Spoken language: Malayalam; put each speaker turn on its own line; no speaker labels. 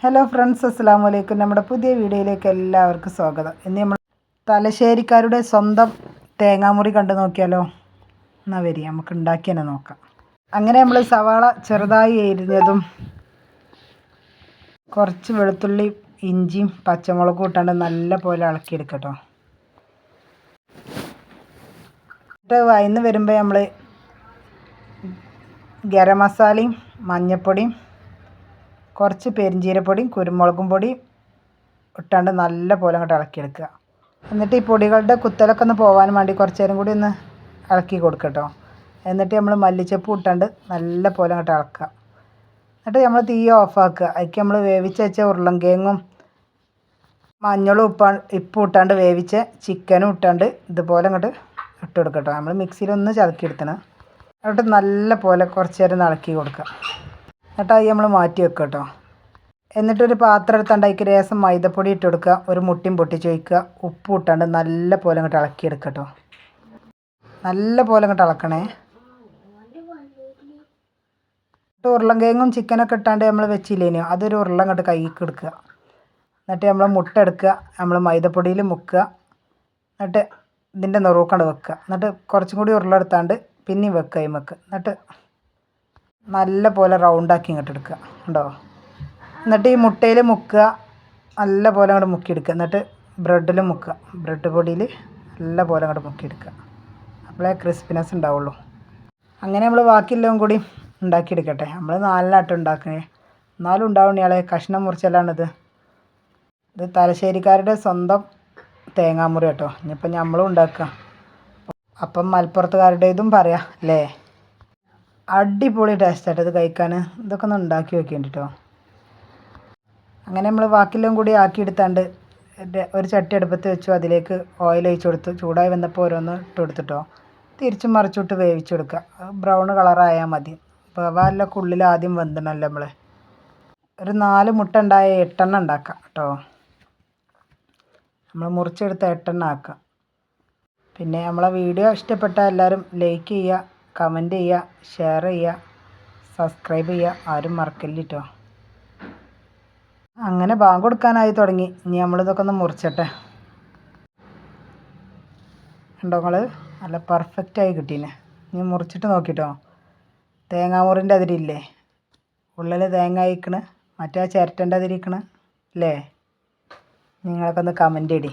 ഹലോ ഫ്രണ്ട്സ്, അസ്സലാമു അലൈക്കും. നമ്മുടെ പുതിയ വീഡിയോയിലേക്ക് എല്ലാവർക്കും സ്വാഗതം. ഇന്ന് നമ്മൾ തലശ്ശേരിക്കാരുടെ സ്വന്തം തേങ്ങാമുറി കണ്ടു നോക്കിയാലോ? എന്നാൽ വരി നമുക്ക് ഉണ്ടാക്കി തന്നെ നോക്കാം. അങ്ങനെ നമ്മൾ സവാള ചെറുതായി എരിഞ്ഞതും കുറച്ച് വെളുത്തുള്ളി, ഇഞ്ചിയും പച്ചമുളകും ഇട്ടാണ്ട് നല്ല പോലെ ഇളക്കിയെടുക്കട്ടോ. എന്നിട്ട് വയന്ന് വരുമ്പോൾ നമ്മൾ ഗരം മസാലയും മഞ്ഞൾപ്പൊടിയും കുറച്ച് പെരിഞ്ചീരപ്പൊടിയും കുരുമുളകും പൊടിയും ഇട്ടാണ്ട് നല്ല പോലെ അങ്ങോട്ട് ഇളക്കിയെടുക്കുക. എന്നിട്ട് ഈ പൊടികളുടെ കുത്തലൊക്കെ ഒന്ന് പോകാൻ വേണ്ടി കുറച്ച് നേരം കൂടി ഒന്ന് ഇളക്കി കൊടുക്കട്ടോ. എന്നിട്ട് നമ്മൾ മല്ലിച്ചപ്പ് ഇട്ടാണ്ട് നല്ല പോലെ അങ്ങോട്ട് ഇളക്കുക. എന്നിട്ട് നമ്മൾ തീ ഓഫാക്കുക. അതിലേക്ക് നമ്മൾ വേവിച്ച് വെച്ച ഉരുളൻകിഴങ്ങും മഞ്ഞളും ഉപ്പും ഇട്ടാണ്ട് വേവിച്ച ചിക്കനും ഇട്ടാണ്ട് ഇതുപോലെ അങ്ങോട്ട് ഇട്ട് കൊടുക്കട്ടോ. നമ്മൾ മിക്സിയിലൊന്ന് ചതക്കിയെടുത്തണം. എന്നിട്ട് നല്ല പോലെ കുറച്ച് നേരം ഇളക്കി കൊടുക്കുക. എന്നിട്ട് അത് നമ്മൾ മാറ്റി വെക്കുക കേട്ടോ. എന്നിട്ടൊരു പാത്രം എടുത്താണ്ട് അതിലേക്ക് രസം മൈദപ്പൊടി ഇട്ട് കൊടുക്കുക. ഒരു മുട്ടയും പൊട്ടിച്ച് വയ്ക്കുക. ഉപ്പ് ഇട്ടാണ്ട് നല്ല പോലെ അങ്ങോട്ട് ഇളക്കിയെടുക്കുക കേട്ടോ. നല്ല പോലെ അങ്ങോട്ട് ഇളക്കണേ. ഉരുളൻകിഴങ്ങും ചിക്കനൊക്കെ ഇട്ടാണ്ട് നമ്മൾ വെച്ചില്ലേനോ, അതൊരു ഉരുള അങ്ങോട്ട് കൈക്ക് എടുക്കുക. എന്നിട്ട് നമ്മൾ മുട്ട എടുക്കുക, നമ്മൾ മൈദപ്പൊടിയിൽ മുക്കുക. എന്നിട്ട് ഇതിൻ്റെ നെറുക്കണ്ട് വെക്കുക. എന്നിട്ട് കുറച്ചും കൂടി ഉരുള എടുത്താണ്ട് പിന്നെയും വെക്കുക അതിമക്ക്. എന്നിട്ട് നല്ല പോലെ റൗണ്ടാക്കി ഇങ്ങോട്ട് എടുക്കുക. ഉണ്ടോ? എന്നിട്ട് ഈ മുട്ടയിൽ മുക്കുക, നല്ല പോലെ അങ്ങോട്ട് മുക്കിയെടുക്കുക. എന്നിട്ട് ബ്രെഡിൽ മുക്കുക, ബ്രെഡ് പൊടിയിൽ നല്ല പോലെ അങ്ങോട്ട് മുക്കിയെടുക്കുക. അപ്പോഴേ ക്രിസ്പിനെസ് ഉണ്ടാവുള്ളൂ. അങ്ങനെ നമ്മൾ ബാക്കിയെല്ലാം കൂടി ഉണ്ടാക്കിയെടുക്കട്ടെ. നമ്മൾ നാലിനാട്ടം ഉണ്ടാക്കണേ, എന്നാലും ഉണ്ടാവണേ ആളെ കഷ്ണം മുറിച്ചല്ലാണിത്. ഇത് തലശ്ശേരിക്കാരുടെ സ്വന്തം തേങ്ങാമുറി കേട്ടോ. ഇനിയിപ്പോൾ നമ്മളും ഉണ്ടാക്കുക. അപ്പം മലപ്പുറത്തുകാരുടെ ഇതും പറയാം അല്ലേ. അടിപൊളി ടേസ്റ്റായിട്ട് ഇത് കഴിക്കാൻ. ഇതൊക്കെ ഒന്ന് ഉണ്ടാക്കി വെക്കേണ്ടി കേട്ടോ. അങ്ങനെ നമ്മൾ ബാക്കിയെല്ലാം കൂടി ആക്കിയെടുത്താണ്ട് ഒരു ചട്ടി അടുപ്പത്ത് വെച്ചു. അതിലേക്ക് ഓയിൽ ഒഴിച്ച് കൊടുത്ത് ചൂടായി വന്നപ്പോൾ ഓരോന്ന് ഇട്ട് കൊടുത്തിട്ടോ. തിരിച്ചും മറിച്ചിട്ട് വേവിച്ചെടുക്കുക. ബ്രൗൺ കളറായാൽ മതി. വേവാലൊക്കെ ഉള്ളിൽ ആദ്യം വെന്തണമല്ലോ. നമ്മൾ ഒരു 4 മുട്ട ഉണ്ടായ 8 ഉണ്ടാക്കാം കേട്ടോ. നമ്മൾ മുറിച്ചെടുത്ത 8 ആക്കുക. പിന്നെ നമ്മളെ വീഡിയോ ഇഷ്ടപ്പെട്ടാൽ എല്ലാവരും ലൈക്ക് ചെയ്യുക, കമൻറ്റ് ചെയ്യുക, ഷെയർ ചെയ്യുക, സബ്സ്ക്രൈബ് ചെയ്യുക. ആരും മറക്കല്ല കേട്ടോ. അങ്ങനെ ബാങ്ക് കൊടുക്കാനായി തുടങ്ങി. ഇനി നമ്മളിതൊക്കെ ഒന്ന് മുറിച്ചട്ടെ. ഉണ്ടോ നിങ്ങൾ? നല്ല പെർഫെക്റ്റായി കിട്ടീനെ. ഇനി മുറിച്ചിട്ട് നോക്കിട്ടോ. തേങ്ങാമുറിൻ്റെ അതിരില്ലേ, ഉള്ളിൽ തേങ്ങ അയക്കണ്, മറ്റേ ചിരട്ടൻ്റെ അതിരിക്കണ് അല്ലേ. നിങ്ങളൊക്കെ ഒന്ന് കമൻറ്റ് ഇടി.